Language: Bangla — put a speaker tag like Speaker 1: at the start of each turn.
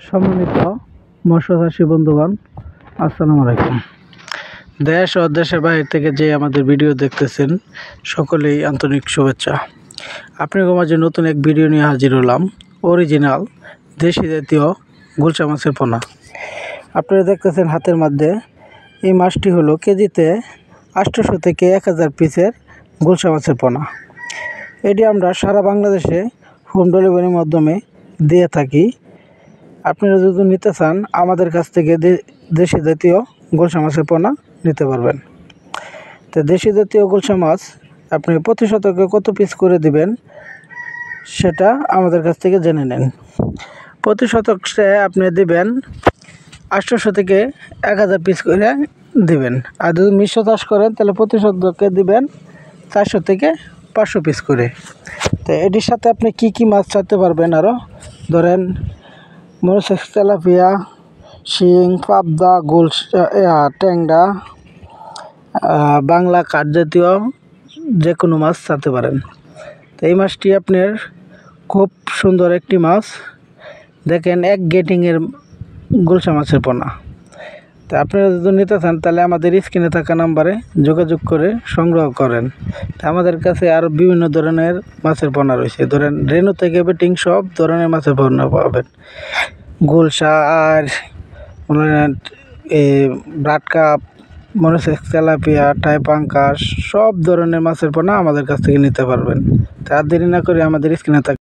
Speaker 1: সম্মানিত মৎস্যচাষী বন্ধুগণ, আসসালামু আলাইকুম। দেশ ও দেশের বাইরে থেকে যে আমাদের ভিডিও দেখতেছেন সকলেই আন্তরিক শুভেচ্ছা। আপনাদের মাঝে নতুন এক ভিডিও নিয়ে হাজির হলাম। অরিজিনাল দেশি জাতীয় গুলশা মাছের পোনা। আপনারা দেখতেছেন হাতের মধ্যে, এই মাছটি হলো কেজিতে 800 থেকে 1000 পিসের গুলশা মাছের পোনা। এটি আমরা সারা বাংলাদেশে হোম ডেলিভারির মাধ্যমে দিয়ে থাকি। আপনারা যদি নিতে চান আমাদের কাছ থেকে দেশি জাতীয় গুলশা মাছের পোনা নিতে পারবেন। তো দেশি জাতীয় গুলশা মাছ আপনি প্রতি শতকে কত পিস করে দিবেন সেটা আমাদের কাছ থেকে জেনে নেন। প্রতি শতকে আপনি দিবেন 800 থেকে 1000 পিস করে দিবেন। আর যদি মিশ্র চাষ করেন তাহলে প্রতি শতকে দিবেন 400 থেকে 500 পিস করে। তো এটির সাথে আপনি কি মাছ চাইতে পারবেন, আরও ধরেন মরিচেক্স, তেলাপিয়া, শিং, পাবদা, ট্যাংরা, বাংলা কাঠ জাতীয় যে কোনো মাছ চাইতে পারেন। তো এই মাছটি আপনার খুব সুন্দর একটি মাছ। দেখেন, এক গেটিংয়ের গুলশা মাছের পোনা। তো আপনারা যদি নিতে চান তাহলে আমাদের স্ক্রিনে থাকা নাম্বারে যোগাযোগ করে সংগ্রহ করেন। তো আমাদের কাছে আরও বিভিন্ন ধরনের মাছের পোনা রয়েছে। ধরেন রেনু থেকে বেটিং সব ধরনের মাছের পোনা পাবেন। গুলশা আর ব্রাড কাপ, মরিচেক্স, তেলাপিয়া, টাইপাঙ্কাস সব ধরনের মাছের পোনা আমাদের কাছ থেকে নিতে পারবেন। তার দেরি না করে আমাদের স্ক্রিনে থাকা